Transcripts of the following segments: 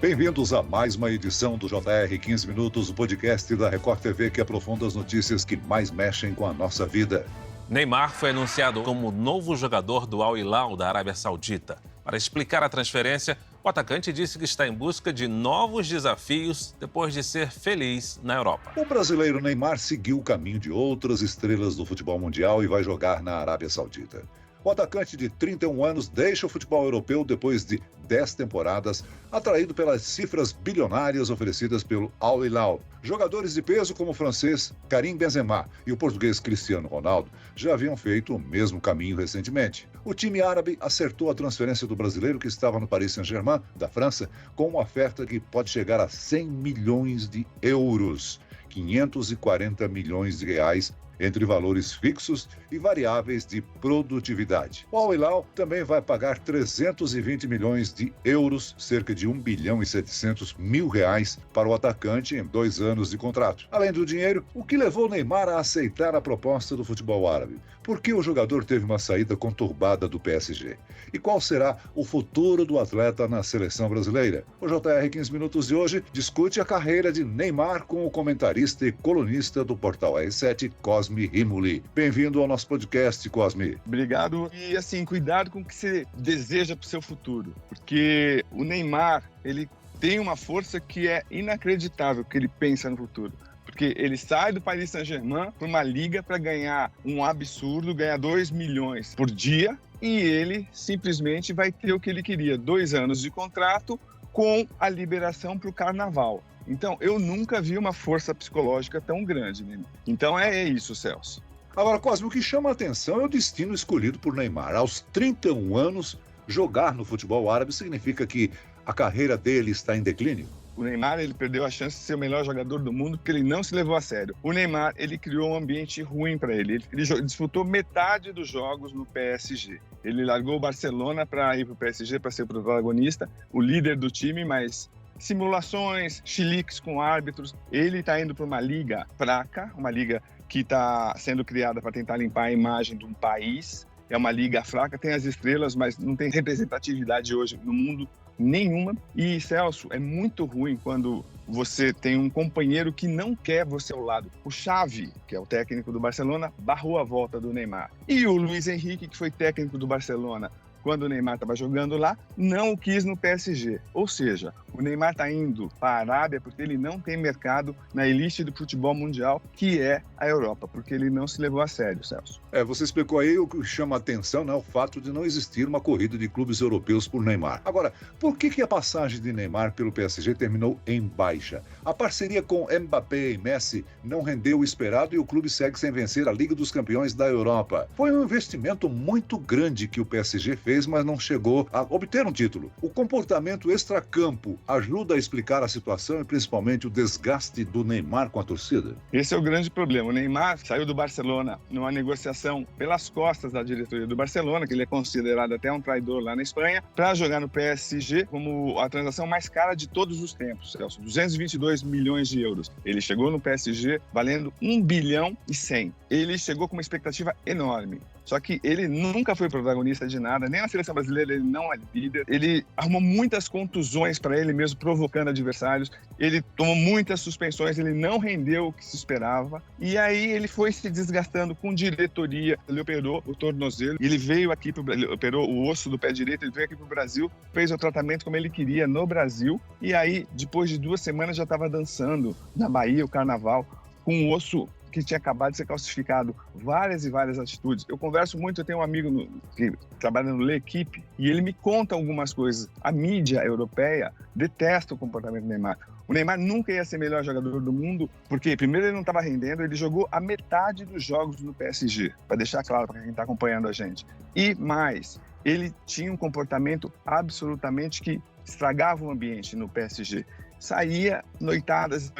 Bem-vindos a mais uma edição do JR 15 Minutos, o podcast da Record TV que aprofunda as notícias que mais mexem com a nossa vida. Neymar foi anunciado como novo jogador do Al Hilal da Arábia Saudita. Para explicar a transferência, o atacante disse que está em busca de novos desafios depois de ser feliz na Europa. O brasileiro Neymar seguiu o caminho de outras estrelas do futebol mundial e vai jogar na Arábia Saudita. O atacante de 31 anos deixa o futebol europeu depois de 10 temporadas, atraído pelas cifras bilionárias oferecidas pelo Al Hilal. Jogadores de peso como o francês Karim Benzema e o português Cristiano Ronaldo já haviam feito o mesmo caminho recentemente. O time árabe acertou a transferência do brasileiro que estava no Paris Saint-Germain, da França, com uma oferta que pode chegar a 100 milhões de euros, 540 milhões de reais, entre valores fixos e variáveis de produtividade. O Al Hilal também vai pagar 320 milhões de euros, cerca de 1 bilhão e 700 mil reais, para o atacante em 2 anos de contrato. Além do dinheiro, o que levou Neymar a aceitar a proposta do futebol árabe? Por que o jogador teve uma saída conturbada do PSG? E qual será o futuro do atleta na seleção brasileira? O JR 15 Minutos de hoje discute a carreira de Neymar com o comentarista e colunista do portal R7, Cosme Rimoli. Bem-vindo ao nosso podcast, Cosme. Obrigado. E assim, cuidado com o que você deseja para o seu futuro, porque o Neymar, ele tem uma força que é inacreditável, que ele pensa no futuro. Porque ele sai do Paris Saint-Germain para uma liga para ganhar um absurdo, ganhar 2 milhões por dia, e ele simplesmente vai ter o que ele queria, 2 anos de contrato com a liberação para o carnaval. Então, eu nunca vi uma força psicológica tão grande, né? Então é isso, Celso. Agora, Cosme, o que chama a atenção é o destino escolhido por Neymar. Aos 31 anos, jogar no futebol árabe significa que a carreira dele está em declínio? O Neymar, ele perdeu a chance de ser o melhor jogador do mundo porque ele não se levou a sério. O Neymar, ele criou um ambiente ruim para ele. Ele disputou metade dos jogos no PSG. Ele largou o Barcelona para ir para o PSG, para ser o protagonista, o líder do time, mas simulações, chiliques com árbitros. Ele está indo para uma liga fraca, uma liga que está sendo criada para tentar limpar a imagem de um país. É uma liga fraca, tem as estrelas, mas não tem representatividade hoje no mundo nenhuma. E, Celso, é muito ruim quando você tem um companheiro que não quer você ao lado. O Xavi, que é o técnico do Barcelona, barrou a volta do Neymar. E o Luis Henrique, que foi técnico do Barcelona quando o Neymar estava jogando lá, não o quis no PSG. Ou seja, o Neymar está indo para a Arábia porque ele não tem mercado na elite do futebol mundial, que é a Europa, porque ele não se levou a sério, Celso. Você explicou aí o que chama a atenção, né? O fato de não existir uma corrida de clubes europeus por Neymar. Agora, por que a passagem de Neymar pelo PSG terminou em baixa? A parceria com Mbappé e Messi não rendeu o esperado e o clube segue sem vencer a Liga dos Campeões da Europa. Foi um investimento muito grande que o PSG fez, mas não chegou a obter um título. O comportamento extracampo ajuda a explicar a situação e principalmente o desgaste do Neymar com a torcida? Esse é o grande problema. O Neymar saiu do Barcelona numa negociação pelas costas da diretoria do Barcelona, que ele é considerado até um traidor lá na Espanha, para jogar no PSG como a transação mais cara de todos os tempos, Celso, 222 milhões de euros. Ele chegou no PSG valendo 1 bilhão e 100. Ele chegou com uma expectativa enorme. Só que ele nunca foi protagonista de nada, nem na seleção brasileira ele não é líder. Ele arrumou muitas contusões para ele mesmo, provocando adversários. Ele tomou muitas suspensões, ele não rendeu o que se esperava. E aí ele foi se desgastando com diretoria. Ele operou o tornozelo, ele veio aqui, ele operou o osso do pé direito, ele veio aqui para o Brasil, fez o tratamento como ele queria no Brasil. E aí, depois de 2 semanas, já estava dançando na Bahia, o carnaval, com o osso que tinha acabado de ser calcificado, várias e várias atitudes. Eu converso muito, eu tenho um amigo que trabalha no L'Equipe e ele me conta algumas coisas. A mídia europeia detesta o comportamento do Neymar. O Neymar nunca ia ser o melhor jogador do mundo, porque primeiro ele não estava rendendo, ele jogou a metade dos jogos no PSG, para deixar claro para quem está acompanhando a gente. E mais, ele tinha um comportamento absolutamente que estragava o ambiente no PSG. Saía noitadas,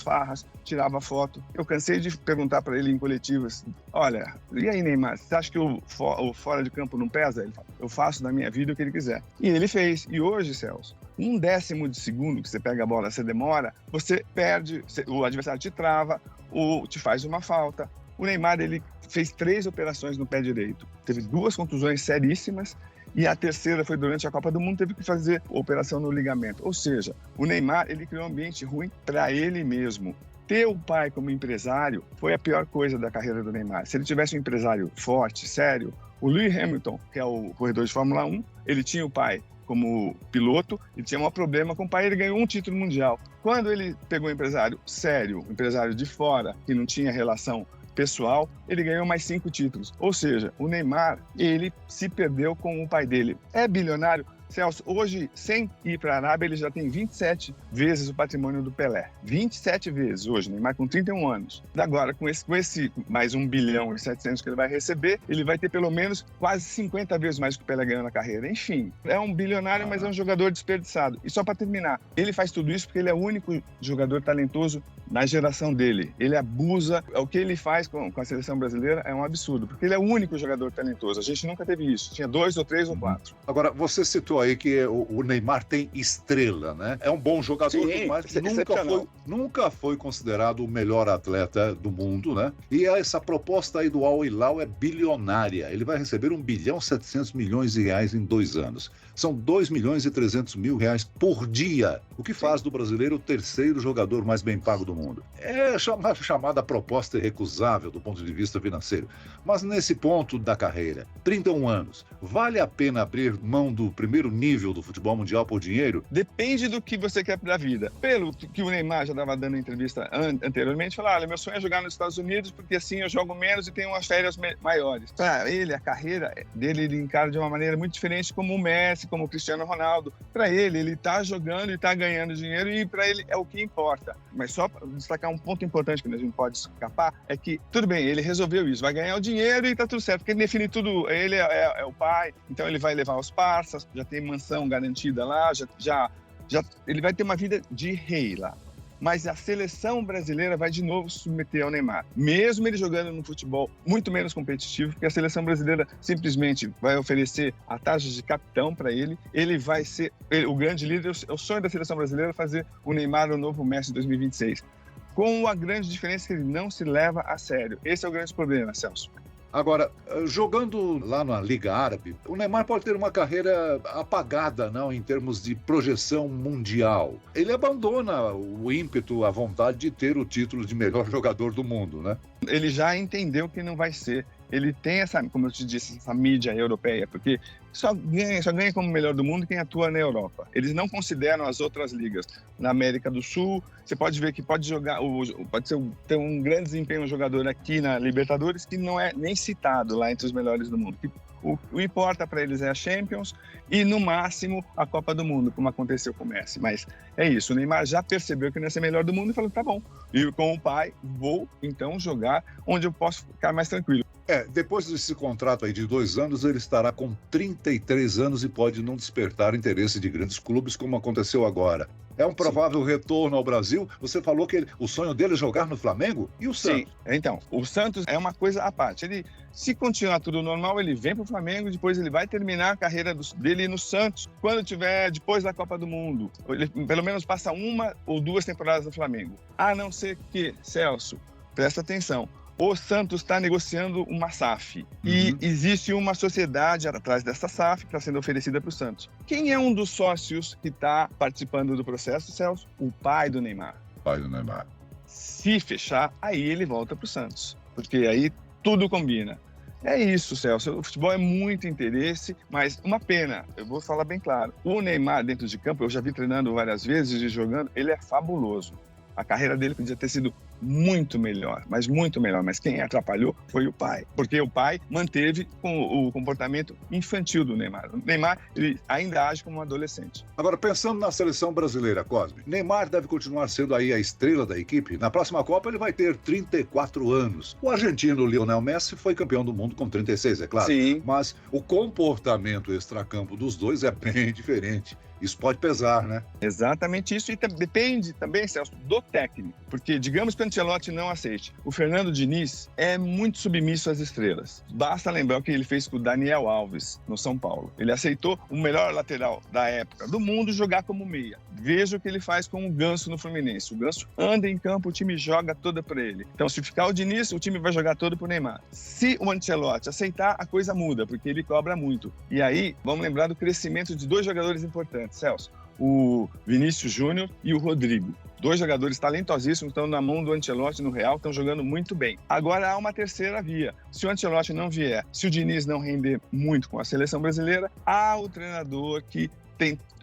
farras, tirava foto. Eu cansei de perguntar para ele em coletivas, olha, e aí Neymar, você acha que o fora de campo não pesa? Ele fala, eu faço na minha vida o que ele quiser. E ele fez. E hoje, Celso, 1/10 de segundo que você pega a bola, você demora, você perde, o adversário te trava, ou te faz uma falta. O Neymar, ele fez 3 operações no pé direito. Teve 2 contusões seríssimas e a terceira foi durante a Copa do Mundo, teve que fazer operação no ligamento. Ou seja, o Neymar, ele criou um ambiente ruim para ele mesmo. Ter o pai como empresário foi a pior coisa da carreira do Neymar. Se ele tivesse um empresário forte, sério, o Lewis Hamilton, que é o corredor de Fórmula 1, ele tinha o pai como piloto, ele tinha um problema com o pai, ele ganhou um título mundial. Quando ele pegou um empresário sério, um empresário de fora, que não tinha relação pessoal, ele ganhou mais 5 títulos. Ou seja, o Neymar, ele se perdeu com o pai dele. É bilionário? Celso, hoje, sem ir para a Arábia, ele já tem 27 vezes o patrimônio do Pelé. 27 vezes hoje, Neymar com 31 anos. Agora, com esse mais 1 bilhão e 700 que ele vai receber, ele vai ter pelo menos quase 50 vezes mais que o Pelé ganhou na carreira. Enfim, é um bilionário, mas é um jogador desperdiçado. E só para terminar, ele faz tudo isso porque ele é o único jogador talentoso na geração dele. Ele abusa, o que ele faz com a seleção brasileira é um absurdo, porque ele é o único jogador talentoso. A gente nunca teve isso. Tinha 2 ou 3 ou 4. Agora, você citou aí que o Neymar tem estrela, né? É um bom jogador, sim, mas nunca foi considerado o melhor atleta do mundo, né? E essa proposta aí do Al Hilal é bilionária. Ele vai receber 1 bilhão e 700 milhões de reais em 2 anos. São 2 milhões e 300 mil reais por dia, o que faz do brasileiro o terceiro jogador mais bem pago do mundo. É chamada proposta irrecusável do ponto de vista financeiro. Mas nesse ponto da carreira, 31 anos, vale a pena abrir mão do primeiro nível do futebol mundial por dinheiro? Depende do que você quer para a vida. Pelo que o Neymar já estava dando em entrevista anteriormente, falou, olha, meu sonho é jogar nos Estados Unidos porque assim eu jogo menos e tenho umas férias maiores. Para ele, a carreira dele, ele encara de uma maneira muito diferente como o Messi, como o Cristiano Ronaldo. Para ele está jogando e está ganhando dinheiro e para ele é o que importa. Mas só para destacar um ponto importante que a gente não pode escapar, é que, tudo bem, ele resolveu isso, vai ganhar o dinheiro e tá tudo certo, porque ele define tudo, ele é o pai, então ele vai levar os parças, já tem mansão garantida lá, já ele vai ter uma vida de rei lá. Mas a seleção brasileira vai de novo submeter ao Neymar. Mesmo ele jogando no futebol muito menos competitivo, porque a seleção brasileira simplesmente vai oferecer a taxa de capitão para ele, ele vai ser o grande líder. O sonho da seleção brasileira fazer o Neymar o novo Messi de 2026. Com a grande diferença que ele não se leva a sério. Esse é o grande problema, Celso. Agora, jogando lá na Liga Árabe, o Neymar pode ter uma carreira apagada, não, em termos de projeção mundial. Ele abandona o ímpeto, a vontade de ter o título de melhor jogador do mundo, né? Ele já entendeu que não vai ser. Ele tem essa, como eu te disse, essa mídia europeia, porque só ganha como melhor do mundo quem atua na Europa. Eles não consideram as outras ligas. Na América do Sul, você pode ver que pode jogar, ter um grande desempenho um jogador aqui na Libertadores que não é nem citado lá entre os melhores do mundo. O que importa para eles é a Champions e, no máximo, a Copa do Mundo, como aconteceu com o Messi. Mas é isso, o Neymar já percebeu que não ia ser melhor do mundo e falou, tá bom. E com o pai, vou então jogar onde eu posso ficar mais tranquilo. Depois desse contrato aí de 2 anos, ele estará com 33 anos e pode não despertar interesse de grandes clubes, como aconteceu agora. É um provável retorno ao Brasil? Você falou que o sonho dele é jogar no Flamengo? E o Santos? Sim, então, o Santos é uma coisa à parte. Se continuar tudo normal, ele vem para o Flamengo, depois ele vai terminar a carreira dele no Santos, quando tiver depois da Copa do Mundo. Ele pelo menos passa 1 ou 2 temporadas no Flamengo. A não ser que, Celso, presta atenção, o Santos está negociando uma SAF e existe uma sociedade atrás dessa SAF que está sendo oferecida para o Santos. Quem é um dos sócios que está participando do processo, Celso? O pai do Neymar. Pai do Neymar. Se fechar, aí ele volta para o Santos, porque aí tudo combina. É isso, Celso. O futebol é muito interesse, mas uma pena, eu vou falar bem claro. O Neymar dentro de campo, eu já vi treinando várias vezes e jogando, ele é fabuloso. A carreira dele podia ter sido muito melhor, mas muito melhor. Mas quem atrapalhou foi o pai, porque o pai manteve o comportamento infantil do Neymar. O Neymar, ele ainda age como um adolescente. Agora, pensando na seleção brasileira, Cosme, Neymar deve continuar sendo aí a estrela da equipe. Na próxima Copa ele vai ter 34 anos. O argentino Lionel Messi foi campeão do mundo com 36, é claro. Sim. Mas o comportamento extracampo dos dois é bem diferente. Isso pode pesar, né? Exatamente isso, e depende também, Celso, do técnico. Porque, digamos, quando Ancelotti não aceite. O Fernando Diniz é muito submisso às estrelas. Basta lembrar o que ele fez com o Daniel Alves, no São Paulo. Ele aceitou o melhor lateral da época do mundo jogar como meia. Veja o que ele faz com o Ganso no Fluminense. O Ganso anda em campo, o time joga toda para ele. Então, se ficar o Diniz, o time vai jogar todo pro Neymar. Se o Ancelotti aceitar, a coisa muda, porque ele cobra muito. E aí, vamos lembrar do crescimento de 2 jogadores importantes, Celso. O Vinícius Júnior e o Rodrigo. 2 jogadores talentosíssimos, estão na mão do Ancelotti no Real, estão jogando muito bem. Agora há uma terceira via. Se o Ancelotti não vier, se o Diniz não render muito com a seleção brasileira, há o treinador que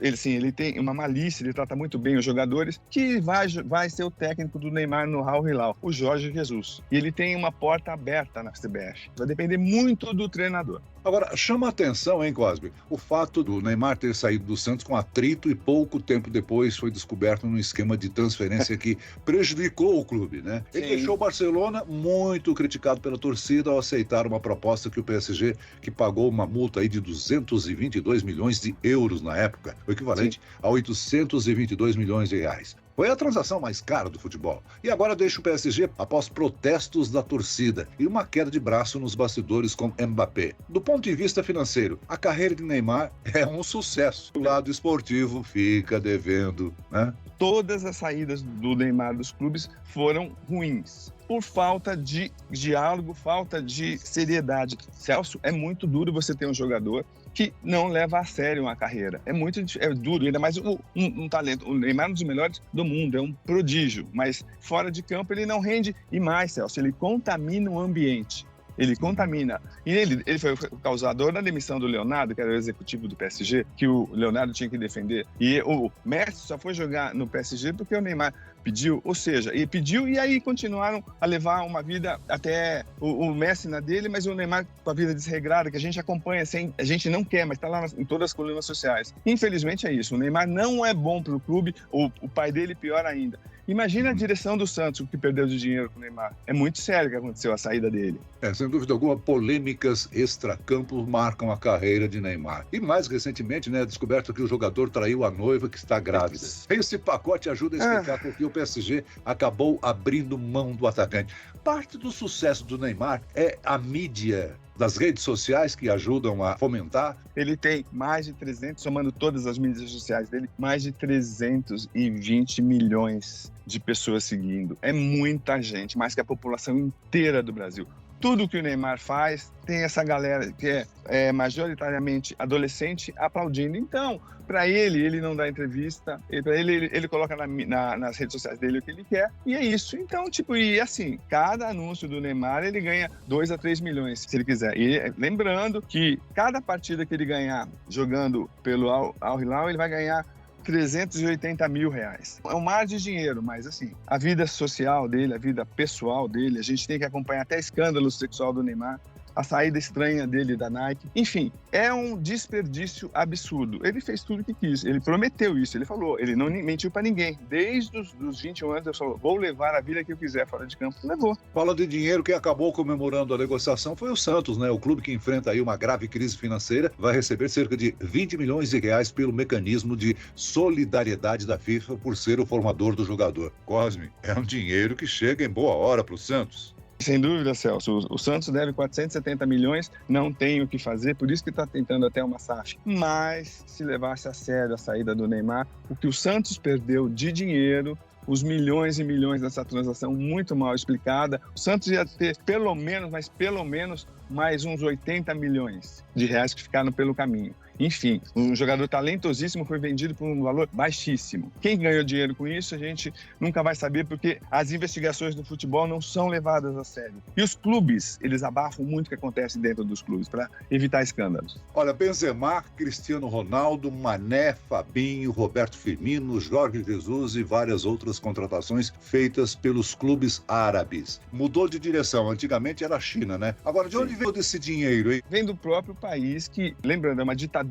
ele tem uma malícia, ele trata muito bem os jogadores, que vai ser o técnico do Neymar no Al Hilal, o Jorge Jesus. E ele tem uma porta aberta na CBF. Vai depender muito do treinador. Agora, chama a atenção, hein, Cosme, o fato do Neymar ter saído do Santos com atrito e pouco tempo depois foi descoberto num esquema de transferência que prejudicou o clube, né? Ele deixou o Barcelona muito criticado pela torcida ao aceitar uma proposta que o PSG, que pagou uma multa aí de 222 milhões de euros na época, o equivalente a 822 milhões de reais. Foi a transação mais cara do futebol. E agora deixa o PSG após protestos da torcida e uma queda de braço nos bastidores com Mbappé. Do ponto de vista financeiro, a carreira de Neymar é um sucesso. O lado esportivo fica devendo, né? Todas as saídas do Neymar dos clubes foram ruins. Por falta de diálogo, falta de seriedade. Celso, é muito duro você ter um jogador que não leva a sério uma carreira. É duro, ainda mais um talento. O Neymar é um dos melhores do mundo, é um prodígio, mas fora de campo ele não rende. E mais, Celso, ele contamina o ambiente. Ele contamina. E ele foi o causador da demissão do Leonardo, que era o executivo do PSG, que o Leonardo tinha que defender. E o Messi só foi jogar no PSG porque o Neymar pediu. Ou seja, ele pediu e aí continuaram a levar uma vida até o Messi na dele, mas o Neymar com a vida desregrada, que a gente acompanha, a gente não quer, mas está lá em todas as colunas sociais. Infelizmente é isso. O Neymar não é bom para o clube, o pai dele pior ainda. Imagina a direção do Santos, o que perdeu de dinheiro com o Neymar. É muito sério o que aconteceu, a saída dele. Sem dúvida alguma, polêmicas extracampo marcam a carreira de Neymar. E mais recentemente, né, descoberto que o jogador traiu a noiva que está grávida. Esse pacote ajuda a explicar por que o PSG acabou abrindo mão do atacante. Parte do sucesso do Neymar é a mídia das redes sociais que ajudam a fomentar. Ele tem mais de 300, somando todas as mídias sociais dele, mais de 320 milhões de pessoas seguindo. É muita gente, mais que a população inteira do Brasil. Tudo que o Neymar faz, tem essa galera que é majoritariamente adolescente aplaudindo. Então, para ele não dá entrevista, para ele coloca nas redes sociais dele o que ele quer, e é isso. Então, e assim, cada anúncio do Neymar, ele ganha 2 a 3 milhões, se ele quiser. E lembrando que cada partida que ele ganhar jogando pelo Al Hilal, ele vai ganhar 380 mil reais. É um mar de dinheiro, mas assim, a vida social dele, a vida pessoal dele, a gente tem que acompanhar até escândalo sexual do Neymar, a saída estranha dele da Nike. Enfim, é um desperdício absurdo. Ele fez tudo o que quis, ele prometeu isso, ele falou, ele não mentiu pra ninguém. Desde os 21 anos ele falou, vou levar a vida que eu quiser fora de campo. Levou. Fala de dinheiro, quem acabou comemorando a negociação foi o Santos, né? O clube que enfrenta aí uma grave crise financeira vai receber cerca de 20 milhões de reais pelo mecanismo de solidariedade da FIFA por ser o formador do jogador. Cosme, é um dinheiro que chega em boa hora pro Santos. Sem dúvida, Celso. O Santos deve 470 milhões, não tem o que fazer, por isso que está tentando até uma SAF. Mas, se levasse a sério a saída do Neymar, o que o Santos perdeu de dinheiro, os milhões e milhões dessa transação muito mal explicada, o Santos ia ter pelo menos mais uns 80 milhões de reais que ficaram pelo caminho. Enfim, um jogador talentosíssimo foi vendido por um valor baixíssimo. Quem ganhou dinheiro com isso, a gente nunca vai saber, porque as investigações do futebol não são levadas a sério. E os clubes, eles abafam muito o que acontece dentro dos clubes, para evitar escândalos. Olha, Benzema, Cristiano Ronaldo, Mané, Fabinho, Roberto Firmino, Jorge Jesus e várias outras contratações feitas pelos clubes árabes. Mudou de direção, antigamente era a China, né? Agora, de onde veio desse dinheiro, hein? Vem do próprio país que, lembrando, é uma ditadura,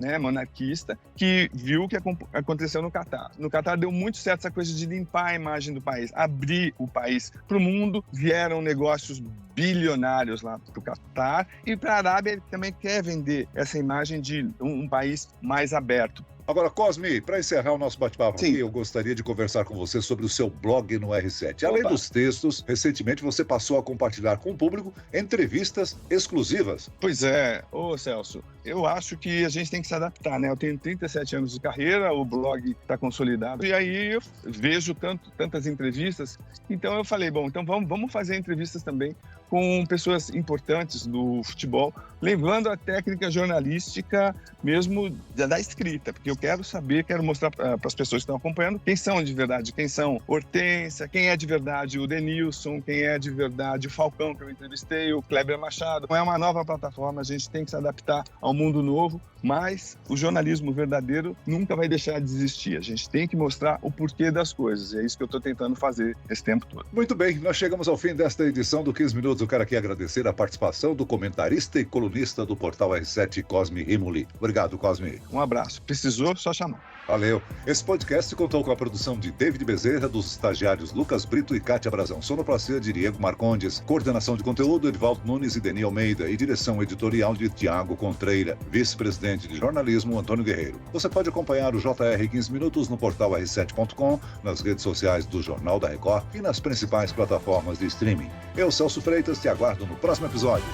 né, monarquista, que viu o que aconteceu no Catar. No Catar deu muito certo essa coisa de limpar a imagem do país, abrir o país para o mundo, vieram negócios bilionários lá para o Catar, e para a Arábia ele também quer vender essa imagem de um país mais aberto. Agora, Cosme, para encerrar o nosso bate-papo Sim. aqui, eu gostaria de conversar com você sobre o seu blog no R7. Além Opa. dos textos, recentemente você passou a compartilhar com o público entrevistas exclusivas. Pois é, ô Celso, eu acho que a gente tem que se adaptar, né? Eu tenho 37 anos de carreira, o blog está consolidado, e aí eu vejo tantas entrevistas, então eu falei, bom, então vamos fazer entrevistas também com pessoas importantes do futebol, levando a técnica jornalística mesmo da escrita, porque eu quero saber, quero mostrar para as pessoas que estão acompanhando quem são de verdade, quem são Hortência, quem é de verdade o Denilson, quem é de verdade o Falcão, que eu entrevistei, o Kleber Machado. É uma nova plataforma, a gente tem que se adaptar ao mundo novo, mas o jornalismo verdadeiro nunca vai deixar de existir. A gente tem que mostrar o porquê das coisas, e é isso que eu estou tentando fazer esse tempo todo. Muito bem, nós chegamos ao fim desta edição do 15 Minutos. Eu quero aqui agradecer a participação do comentarista e colunista do portal R7, Cosme Rimoli. Obrigado, Cosme. Um abraço. Precisou, só chamar. Valeu. Esse podcast contou com a produção de David Bezerra, dos estagiários Lucas Brito e Kátia Brazão. Sonoplastia de Diego Marcondes. Coordenação de conteúdo, Edvaldo Nunes e Deni Almeida. E direção editorial de Tiago Contreira. Vice-presidente de jornalismo, Antônio Guerreiro. Você pode acompanhar o JR 15 Minutos no portal r7.com, nas redes sociais do Jornal da Record e nas principais plataformas de streaming. Eu, Celso Freitas, te aguardo no próximo episódio.